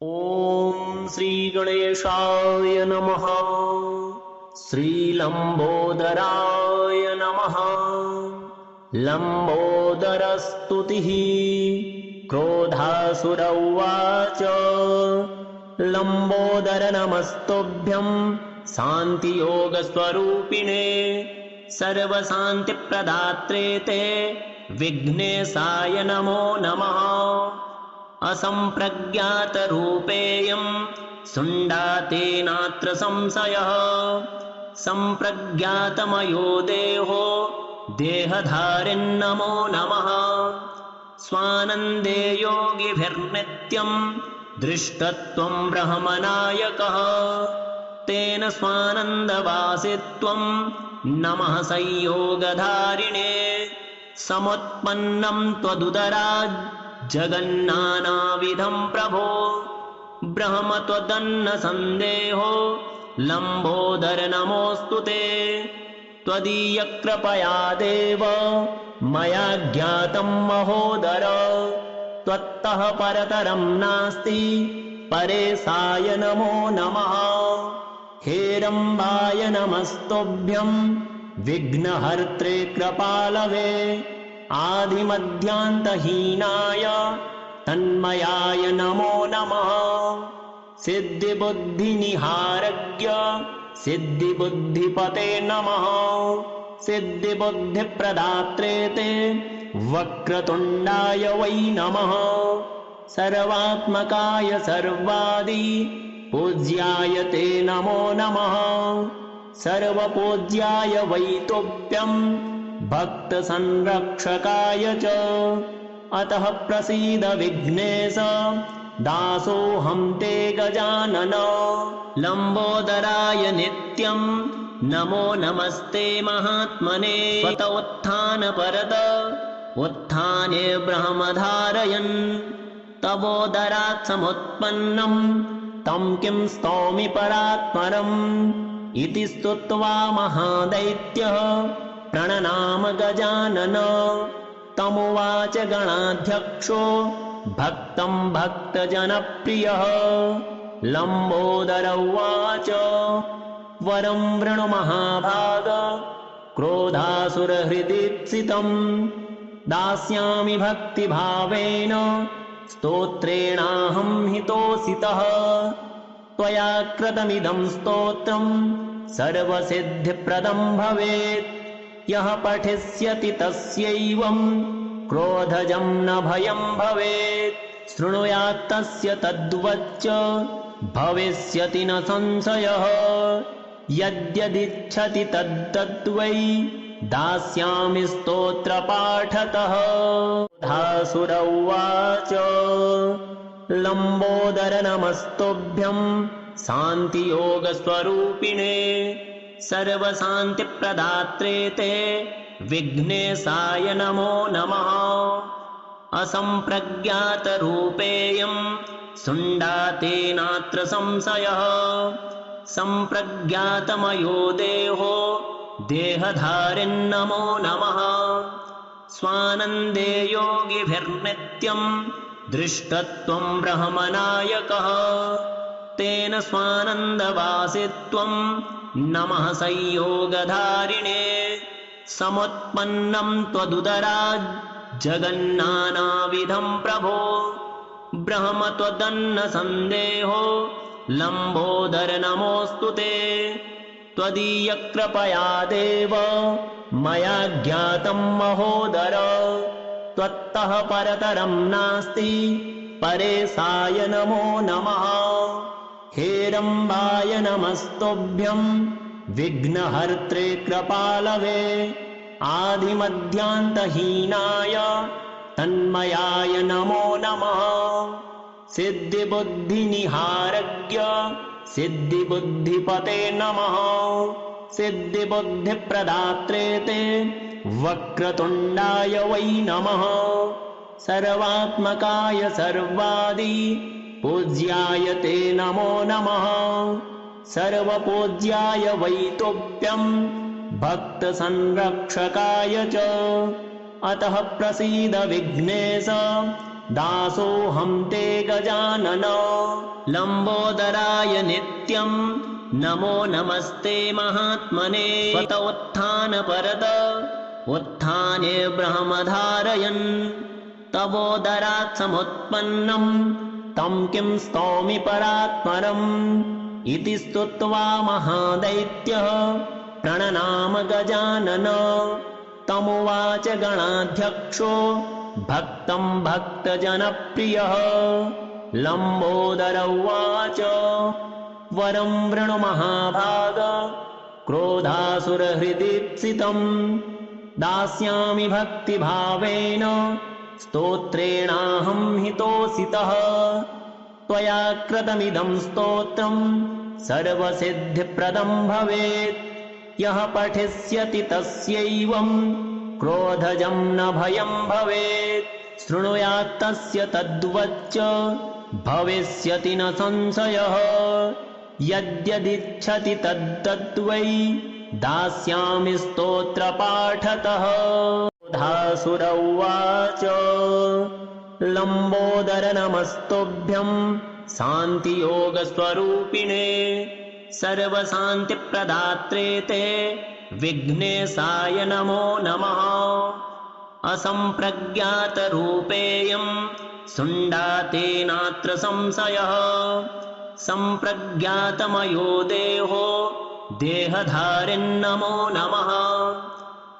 ॐ श्रीगणेशाय नमः। श्रीलम्बोदराय नमः। लम्बोदरस्तुतिः। क्रोधासुर उवाच लम्बोदर नमस्तुभ्यं शान्तियोगस्वरूपिणे सर्वशान्तिप्रदात्रे ते विघ्नेशाय नमो नमः। असम्प्रज्ञातरूपेयं शुण्डातेनात्र संशयः सम्प्रज्ञातमयो देहो देहधारिन्नमो नमः। स्वानन्दे योगिभिर्नित्यं दृष्टत्वं ब्रह्मनायकः तेन स्वानन्दवासित्वं नमः संयोगधारिणे। समुत्पन्नं त्वदुदरात् जगन्नानाविधं प्रभो ब्रह्म त्वदन्न सन्देहो लम्बोदर नमोऽस्तु ते। त्वदीयकृपया देव मया ज्ञातं महोदर त्वत्तः परतरं नास्ति परेशाय नमो नमः। हेरम्बाय नमस्तुभ्यं विघ्नहर्त्रे कृपालवे आदिमध्यान्तहीनाय तन्मयाय नमो नमः। सिद्धिबुद्धिनिहारज्ञ सिद्धिबुद्धिपते नमः। सिद्धिबुद्धिप्रदात्रे ते वक्रतुण्डाय वै नमः। सर्वात्मकाय सर्वादि पूज्याय ते नमो नमः। सर्वपूज्याय वै तुभ्यं भक्तसंरक्षकाय च। अतः प्रसीद विघ्नेश दासोऽहं ते गजानन। लम्बोदराय नित्यं नमो नमस्ते महात्मने। स्वत उत्थानपरत उत्थाने ब्रह्मधारयन् तवोदरात् समुत्पन्नं तं किं स्तौमि परात्परम्। इति स्तुत्वा महादैत्यः प्रणनाम गजानन। तमुवाच गणाध्यक्षो भक्तं भक्तजनप्रियः। लम्बोदर उवाच वरं वृणु महाभाग क्रोधासुरहृदीप्सितं दास्यामि भक्तिभावेन स्तोत्रेणाहं हितोऽसितः। त्वया कृतमिदं स्तोत्रं सर्वसिद्धिप्रदं भवेत्। यः पठिष्यति तस्यैवं क्रोधजं न भयं भवेत्। शृणुयात् तस्य तद्वच्च भविष्यति न संशयः। यद्यदिच्छति तद्वै दास्यामि स्तोत्रपाठतः। क्रोधासुर उवाच लम्बोदर नमस्तुभ्यं शान्तियोगस्वरूपिणे सर्वशान्तिप्रदात्रे ते विघ्नेशाय नमो नमः। असम्प्रज्ञातरूपेयं शुण्डातेनात्र संशयः सम्प्रज्ञातमयो देहो देहधारिन्नमो नमः। स्वानन्दे योगिभिर्नित्यं दृष्टत्वं ब्रह्मनायकः तेन स्वानन्दवासित्वं नमः संयोगधारिणे। समुत्पन्नं त्वदुदरात् जगन्नानाविधं प्रभो ब्रह्म त्वदन्न सन्देहो लम्बोदर नमोऽस्तु ते। त्वदीयकृपया देव मया ज्ञातं महोदर त्वत्तः परतरं नास्ति परेशाय नमो नमः। हेरम्बाय नमस्तुभ्यं विघ्नहर्त्रे कृपालवे आदिमध्यान्तहीनाय तन्मयाय नमो नमः। सिद्धिबुद्धिनिहारज्ञ सिद्धिबुद्धिपते नमः। सिद्धिबुद्धिप्रदात्रे ते वक्रतुण्डाय वै नमः। सर्वात्मकाय सर्वादि पूज्याय ते नमो नमः। सर्वपूज्याय वै तुभ्यं भक्तसंरक्षकाय च। अतः प्रसीद विघ्नेश दासोऽहं ते गजानन। लम्बोदराय नित्यं नमो नमस्ते महात्मने। स्वत उत्थानपरत उत्थाने ब्रह्मधारयन् तवोदरात् समुत्पन्नं तं किं स्तौमि परात्परम्। इति स्तुत्वा महादैत्यः प्रणनाम गजानन। तमुवाच गणाध्यक्षो भक्तं भक्तजनप्रियः। लम्बोदर उवाच वरं वृणु महाभाग क्रोधासुरहृदीप्सितं। दास्यामि भक्तिभावेन स्तोत्रेणाहं हितोऽसितः। त्वया कृतमिदं स्तोत्रं सर्वसिद्धिप्रदं भवेत्। यः पठिष्यति तस्यैवं क्रोधजं न भयं भवेत्। शृणुयात् तस्य तद्वच्च भविष्यति न संशयः। यद्यदिच्छति तद्वै दास्यामि स्तोत्रपाठतः। क्रोधासुर उवाच लम्बोदर नमस्तुभ्यं शान्तियोगस्वरूपिणे। सर्वशान्तिप्रदात्रे ते विघ्नेशाय नमो नमः। असम्प्रज्ञातरूपेयं शुण्डातेनात्र संशयः। सम्प्रज्ञातमयो देहो देहधारिन्नमो नमः।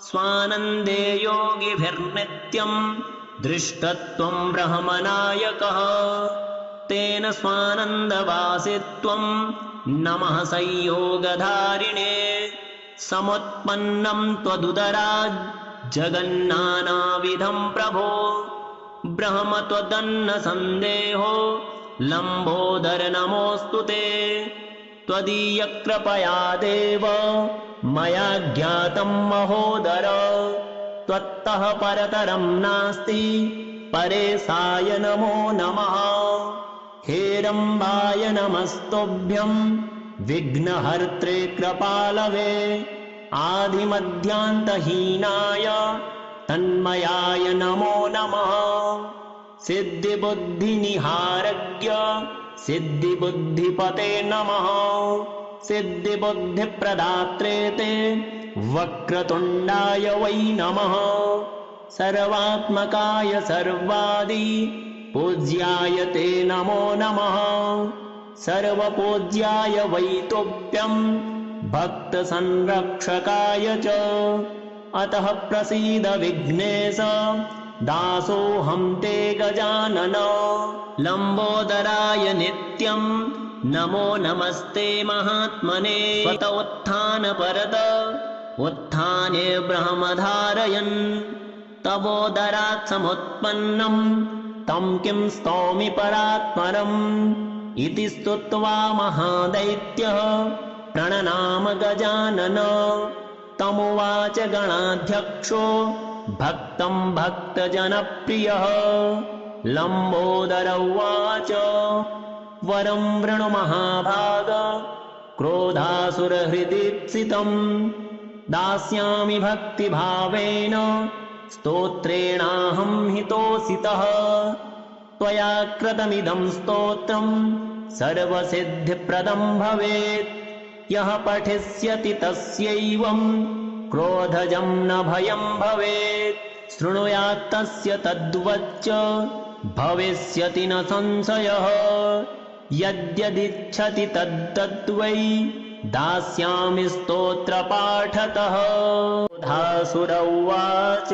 स्वानन्दे योगिभिर्नित्यं दृष्टत्वं ब्रह्मनायकः। तेन स्वानन्दवासित्वं नमः संयोगधारिणे। समुत्पन्नं त्वदुदरात् जगन्नानाविधं प्रभो। ब्रह्म त्वदन्न सन्देहो लम्बोदर नमोऽस्तु ते। त्वदीयकृपया देव मया ज्ञातं महोदर। त्वत्तः परतरं नास्ति परेशाय नमो नमः। हेरम्बाय नमस्तुभ्यं विघ्नहर्त्रे कृपालवे। आदिमध्यान्तहीनाय तन्मयाय नमो नमः। सिद्धिबुद्धिनिहारज्ञ सिद्धिबुद्धिपते नमः। सिद्धिबुद्धिप्रदात्रे ते वक्रतुण्डाय वै नमः। सर्वात्मकाय सर्वादि पूज्याय ते नमो नमः। सर्वपूज्याय वै तुभ्यं भक्तसंरक्षकाय च। अतः प्रसीद विघ्नेश दासोऽहं ते गजानन। लम्बोदराय नित्यं नमो नमस्ते महात्मने। स्वत उत्थानपरत उत्थाने ब्रह्मधारयन् तवोदरात् समुत्पन्नं तं किं स्तौमि परात्परम्। इति स्तुत्वा महादैत्यः प्रणनाम गजानन। तमुवाच गणाध्यक्षो भक्तं भक्तजनप्रियः। लम्बोदर उवाच वरं वृणु महाभाग क्रोधासुरहृदीप्सितं। दास्यामि भक्तिभावेन स्तोत्रेणाहं हितोऽसितः। त्वया कृतमिदं स्तोत्रं सर्वसिद्धिप्रदं भवेत्। यः पठिष्यति तस्यैवं क्रोधजं न भयं भवेत्। शृणुयात् तस्य तद्वच्च भविष्यति न संशयः। यद्यदिच्छति तद्वै दास्यामि स्तोत्रपाठतः। क्रोधासुर उवाच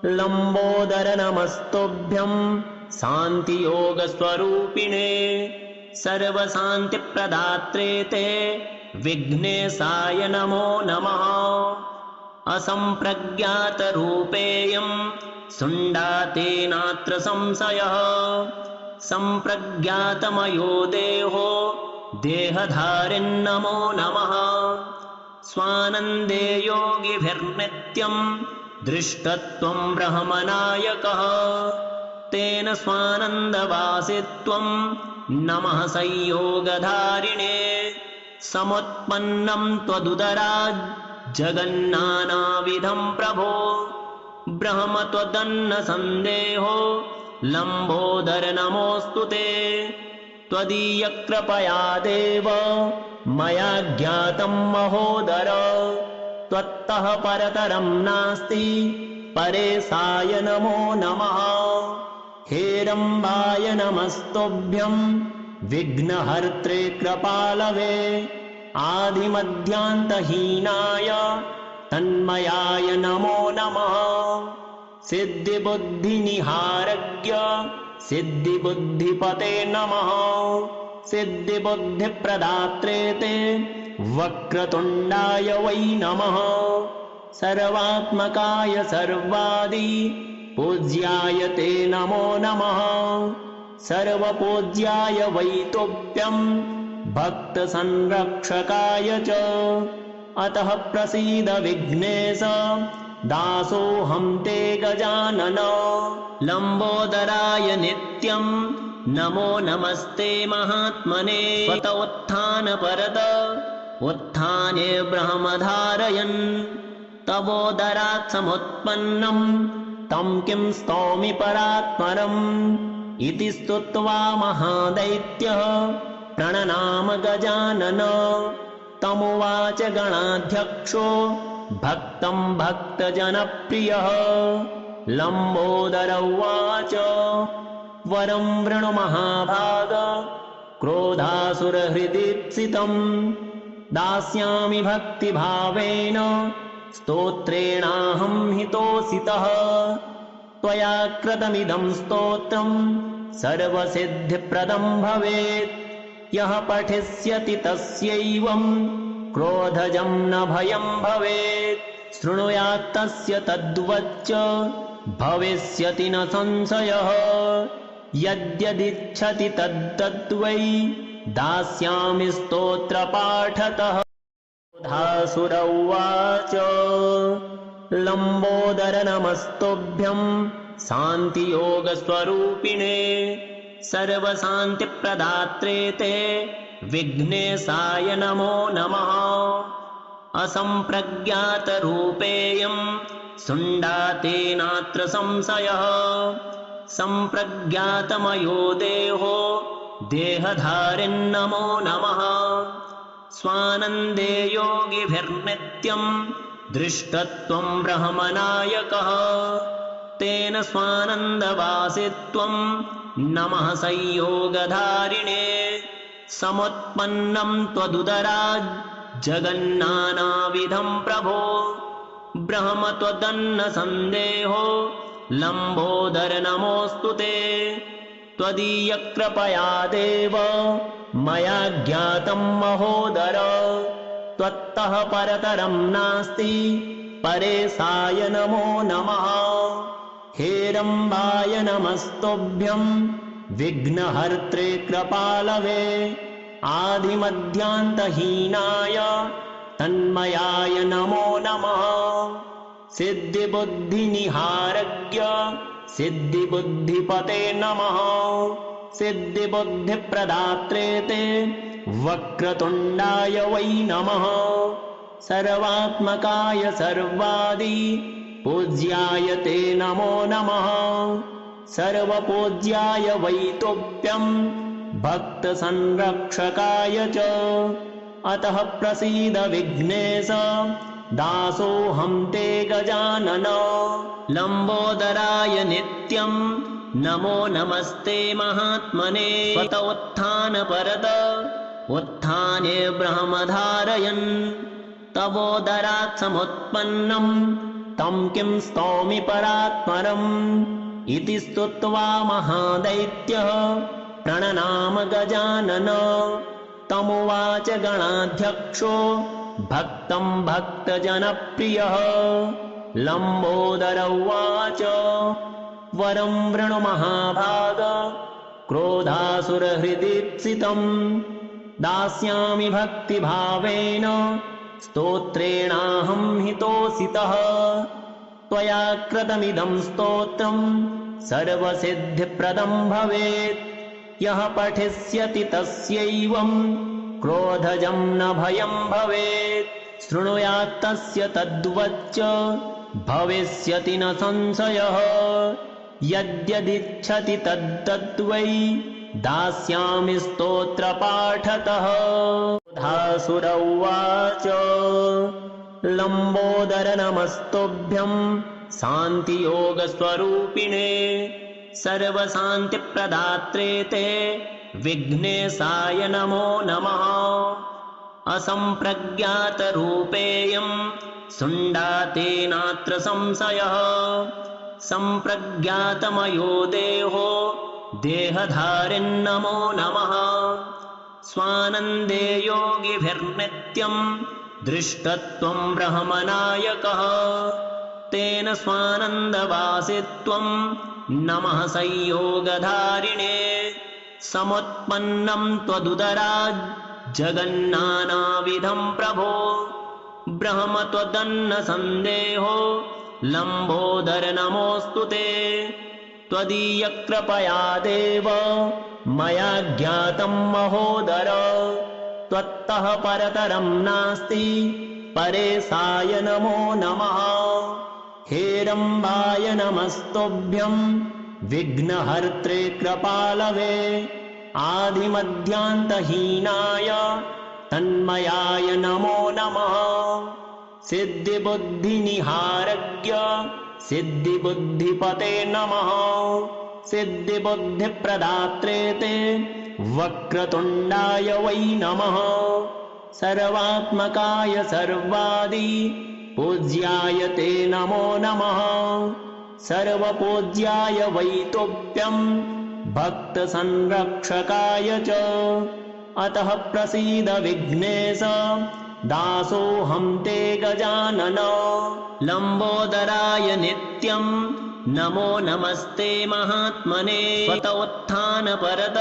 लम्बोदर नमस्तुभ्यं शान्तियोगस्वरूपिणे। सर्वशान्तिप्रदात्रे ते विघ्नेशाय नमो नमः। असम्प्रज्ञातरूपेयं शुण्डातेनात्र संशयः। सम्प्रज्ञातमयो देहो देहधारिन्नमो नमः। स्वानन्दे योगिभिर्नित्यं दृष्टत्वं ब्रह्मनायकः। तेन स्वानन्दवासित्वं नमः संयोगधारिणे। समुत्पन्नं त्वदुदरात् जगन्नानाविधं प्रभो। ब्रह्म त्वदन्न सन्देहो लम्बोदर नमोऽस्तु ते। त्वदीयकृपया देव मया ज्ञातं महोदर, त्वत्तः परतरं नास्ति परेशाय नमो नमः। हेरम्बाय नमस्तुभ्यं विघ्नहर्त्रे कृपालवे, आदिमध्यान्तहीनाय तन्मयाय नमो नमः। सिद्धिबुद्धिनिहारज्ञ सिद्धिबुद्धिपते नमः। सिद्धिबुद्धिप्रदात्रे ते वक्रतुण्डाय वै नमः। सर्वात्मकाय सर्वादि पूज्याय ते नमो नमः। सर्वपूज्याय वै तुभ्यं भक्तसंरक्षकाय च। अतः प्रसीद विघ्नेश दासोऽहं ते गजानन। लम्बोदराय नित्यं नमो नमस्ते महात्मने। स्वत उत्थानपरत उत्थाने ब्रह्मधारयन्, तवोदरात् समुत्पन्नं तं किं स्तौमि परात्परम्। इति स्तुत्वा महादैत्यः प्रणनाम गजानन। तमुवाच गणाध्यक्षो भक्तं भक्तजनप्रियः। लम्बोदर उवाच वरं वृणु महाभाग, क्रोधासुरहृदीप्सितं दास्यामि भक्तिभावेन, स्तोत्रेणाहं हितोऽसितः। त्वया कृतमिदं स्तोत्रं सर्वसिद्धिप्रदं भवेत्। यः पठिष्यति तस्यैवं क्रोधजं न भयं भवेत्। शृणुयात् तस्य तद्वच्च भविष्यति न संशयः। यद्यदिच्छति तद्वै दास्यामि स्तोत्रपाठतः। क्रोधासुर उवाच लम्बोदर नमस्तुभ्यं शान्तियोगस्वरूपिणे, सर्वशान्तिप्रदात्रे ते विघ्नेशाय नमो नमः। असम्प्रज्ञातरूपेयं शुण्डातेनात्र संशयः। सम्प्रज्ञातमयो देहो देहधारिन्नमो नमः। स्वानन्दे योगिभिर्नित्यं दृष्टत्वं ब्रह्मनायकः, तेन स्वानन्दवासित्वं नमः संयोगधारिणे। समुत्पन्नं त्वदुदरात् जगन्नानाविधं प्रभो, ब्रह्म त्वदन्न सन्देहो लम्बोदर नमोऽस्तु ते। त्वदीयकृपया देव मया ज्ञातं महोदर, त्वत्तः परतरं नास्ति परेशाय नमो नमः। हेरम्बाय नमस्तुभ्यं विघ्नहर्त्रे कृपालवे, आदिमध्यान्तहीनाय तन्मयाय नमो नमः। सिद्धिबुद्धिनिहारज्ञ सिद्धिबुद्धिपते नमः। सिद्धिबुद्धिप्रदात्रे ते वक्रतुण्डाय वै नमः। सर्वात्मकाय सर्वादि पूज्याय ते नमो नमः। सर्वपूज्याय वै तुभ्यं भक्तसंरक्षकाय च। अतः प्रसीद विघ्नेश दासोऽहं ते गजानन। लम्बोदराय नित्यं नमो नमस्ते महात्मने। स्वत उत्थानपरत उत्थाने ब्रह्मधारयन्, तवोदरात् समुत्पन्नं तं किं स्तौमि परात्परम्। इति स्तुत्वा महादैत्यः प्रणनाम गजानन। तमुवाच गणाध्यक्षो भक्तं भक्तजनप्रियः। लम्बोदर उवाच वरं वृणु महाभाग, क्रोधासुरहृदीप्सितं दास्यामि भक्तिभावेन, स्तोत्रेणाहं हितोऽसितः। त्वया कृतमिदं स्तोत्रं सर्वसिद्धिप्रदं भवेत्। यः पठिष्यति तस्यैवं क्रोधजं न भयं भवेत्। शृणुयात् तस्य तद्वच्च भविष्यति न संशयः। यद्यदिच्छति तद्वै दास्यामि स्तोत्रपाठतः। क्रोधासुर उवाच लम्बोदर नमस्तुभ्यं शान्तियोगस्वरूपिणे सर्वशान्तिप्रदात्रे ते विघ्नेशाय नमो नमः। असम्प्रज्ञातरूपेयं शुण्डातेनात्र संशयः सम्प्रज्ञातमयो देहो देहधारिन्नमो नमः। स्वानन्दे योगिभिर्नित्यं दृष्टत्वं ब्रह्मनायकः तेन स्वानन्दवासित्वं नमः संयोगधारिणे। समुत्पन्नं त्वदुदरात् जगन्नानाविधं प्रभो ब्रह्म त्वदन्न सन्देहो लम्बोदर नमोऽस्तु ते। त्वदीयकृपया देव मया ज्ञातं महोदर त्वत्तः परतरं नास्ति परेशाय नमो नमः। हेरम्बाय नमस्तुभ्यं विघ्नहर्त्रे कृपालवे आदिमध्यान्तहीनाय तन्मयाय नमो नमः। सिद्धिबुद्धिनिहारज्ञ सिद्धिबुद्धिपते नमः। सिद्धिबुद्धिप्रदात्रे ते वक्रतुण्डाय वै नमः। सर्वात्मकाय सर्वादि पूज्याय ते नमो नमः। सर्वपूज्याय वै तुभ्यं भक्तसंरक्षकाय च। अतः प्रसीद विघ्नेश दासोऽहं ते गजानन। लम्बोदराय नित्यं नमो नमस्ते महात्मने। स्वत उत्थानपरत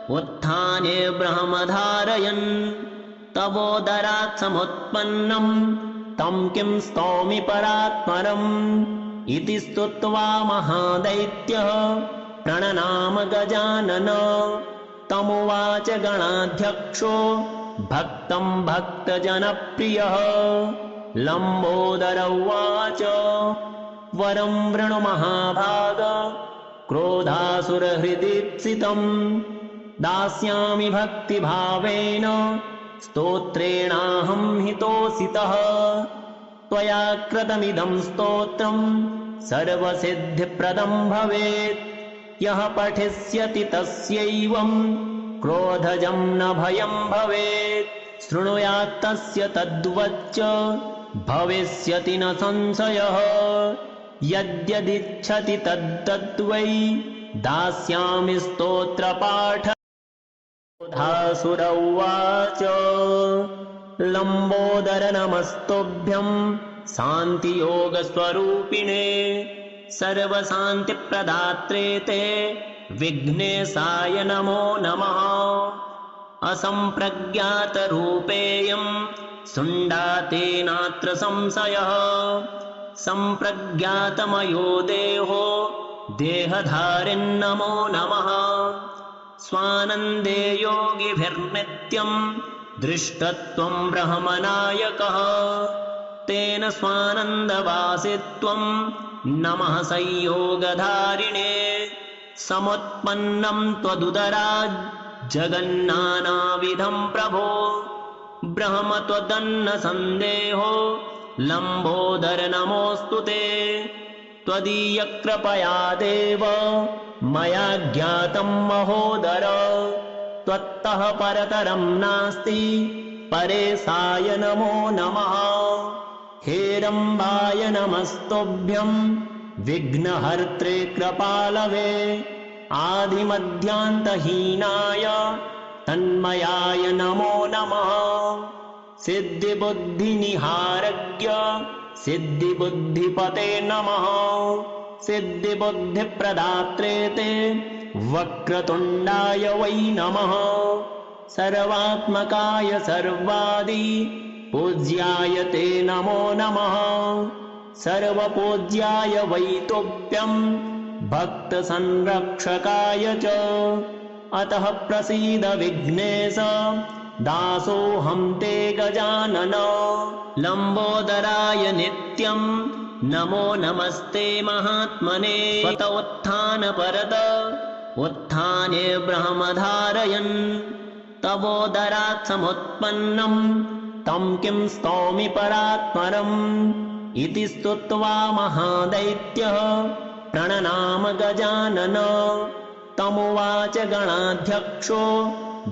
उत्थाने ब्रह्मधारयन् तवोदरात् समुत्पन्नं तं किं स्तौमि परात्परम्। इति स्तुत्वा महादैत्यः प्रणनाम गजानन। तमुवाच गणाध्यक्षो भक्तं भक्तजनप्रियः। लम्बोदर उवाच वरं वृणु महाभाग क्रोधासुरहृदीप्सितं दास्यामि भक्तिभावेन स्तोत्रेणाहं हितोऽसितः। त्वया कृतमिदं स्तोत्रं सर्वसिद्धिप्रदं भवेत्। यः पठिष्यति तस्यैवं क्रोधजं न भयं भवेत्। शृणुयात् तस्य तद्वच्च भविष्यति न संशयः। यद्यदिच्छति तद्वै दास्यामि स्तोत्रपाठ। क्रोधासुर उवाच लम्बोदर नमस्तुभ्यं शान्तियोगस्वरूपिणे सर्वशान्तिप्रदात्रे ते विघ्नेशाय नमो नमः। असम्प्रज्ञातरूपेयं शुण्डातेनात्र संशयः सम्प्रज्ञातमयो देहो देहधारिन्नमो नमः। स्वानन्दे योगिभिर्नित्यं दृष्टत्वं ब्रह्मनायकः तेन स्वानन्दवासित्वं नमः संयोगधारिणे। समुत्पन्नं त्वदुदरात् जगन्नानाविधं प्रभो ब्रह्म त्वदन्न सन्देहो लम्बोदर नमोऽस्तु ते। त्वदीयकृपया देव मया ज्ञातं महोदर त्वत्तः परतरं नास्ति परेशाय नमो नमः। हेरम्बाय नमस्तुभ्यं विघ्नहर्त्रे कृपालवे आदिमध्यान्तहीनाय तन्मयाय नमो नमः। सिद्धिबुद्धिनिहारज्ञ सिद्धिबुद्धिपते नमः। सिद्धिबुद्धिप्रदात्रे ते वक्रतुण्डाय वै नमः। सर्वात्मकाय सर्वादि पूज्याय ते नमो नमः। सर्वपूज्याय वै तुभ्यं भक्तसंरक्षकाय च। अतः प्रसीद विघ्नेश दासोऽहं ते गजानन। लम्बोदराय नित्यं नमो नमस्ते महात्मने स्वत उत्थानपरत उत्थाने ब्रह्मधारयन् तवोदरात् समुत्पन्नम् तं किं स्तौमि परात्परम् इति स्तुत्वा महादैत्यः प्रणनाम गजानन तमुवाच गणाध्यक्षो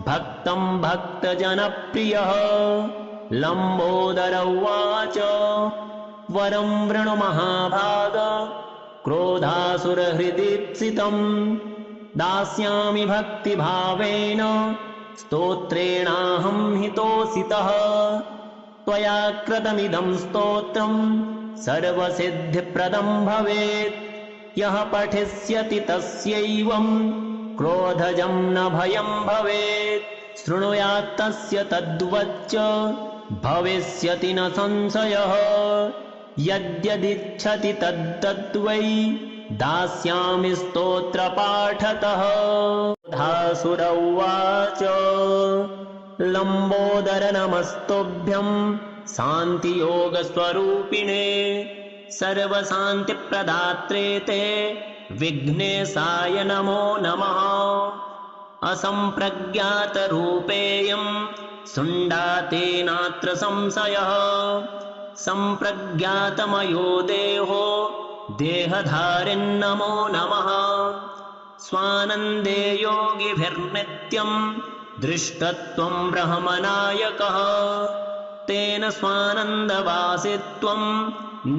भक्तं भक्तजनप्रियः लम्बोदर उवाच वरं वृणु महाभाग क्रोधासुरहृदीप्सितम् दास्यामि भक्तिभावेन स्तोत्रेणाहं हितोऽसितः त्वया कृतमिदं स्तोत्रम् सर्वसिद्धिप्रदं भवेत् यः पठिष्यति तस्यैवं क्रोधजं न भयं भवेत् शृणुयात् तस्य तद्वच्च भविष्यति न संशयः यद्यदिच्छति तद्वै दास्यामि स्तोत्रपाठतः क्रोधासुर उवाच लम्बोदर नमस्तुभ्यं शान्तियोगस्वरूपिणे सर्वशान्तिप्रदात्रे ते विघ्नेशाय नमो नमः असम्प्रज्ञातरूपेयं शुण्डातेनात्र संशयः सम्प्रज्ञातमयो देहो देहधारिन्नमो नमः स्वानन्दे योगिभिर्नित्यं दृष्टत्वं ब्रह्मनायकः तेन स्वानन्दवासित्वं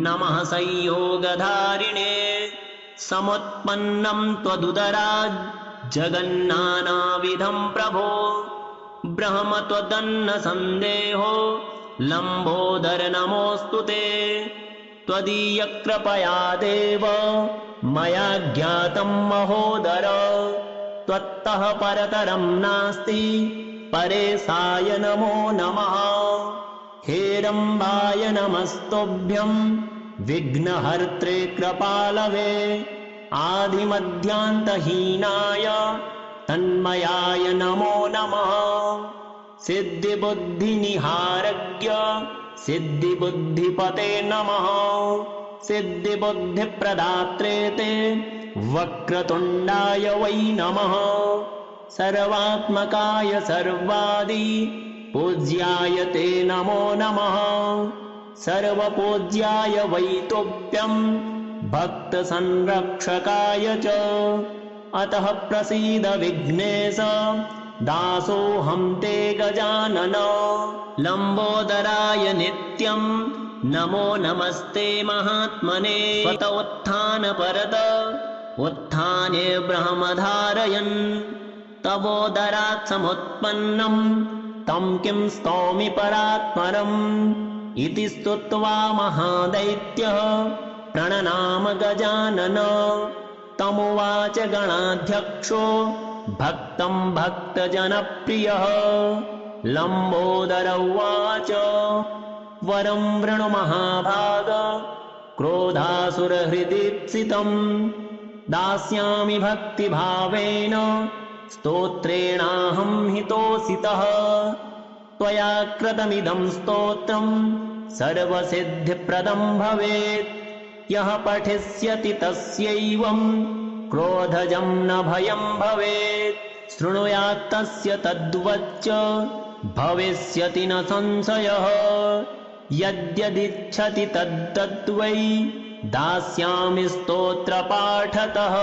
नमः संयोगधारिणे समुत्पन्नं त्वदुदरात् जगन्नानाविधं प्रभो ब्रह्म त्वदन्न सन्देहो लम्बोदर नमोऽस्तु ते त्वदीयकृपया देव मया ज्ञातं महोदर त्वत्तः परतरं नास्ति परेशाय नमो नमः हेरम्बाय नमस्तुभ्यं विघ्नहर्त्रे कृपालवे आदिमध्यान्तहीनाय तन्मयाय नमो नमः सिद्धिबुद्धिनिहारज्ञ सिद्धिबुद्धिपते नमः सिद्धिबुद्धिप्रदात्रे ते वक्रतुण्डाय वै नमः सर्वात्मकाय सर्वादि पूज्याय ते नमो नमः सर्वपूज्याय वै तुभ्यं भक्तसंरक्षकाय च अतः प्रसीद विघ्नेश दासोऽहं ते गजानन लम्बोदराय नित्यं नमो नमस्ते महात्मने स्वत उत्थानपरत उत्थाने ब्रह्मधारयन् तवोदरात् समुत्पन्नं तं किं स्तौमि परात्परम् इति स्तुत्वा महादैत्यः प्रणनाम गजानन तमुवाच गणाध्यक्षो भक्तं भक्तजनप्रियः लम्बोदर उवाच वरं वृणु महाभाग क्रोधासुरहृदीप्सितं दास्यामि भक्तिभावेन स्तोत्रेणाहं हितोऽसितः त्वया कृतमिदं स्तोत्रं सर्वसिद्धिप्रदं भवेत् यः पठिष्यति तस्यैवं क्रोधजं न भयं भवेत् शृणुयात् तस्य तद्वच्च भविष्यति न संशयः यद्यदिच्छति तद्वै दास्यामि स्तोत्रपाठतः।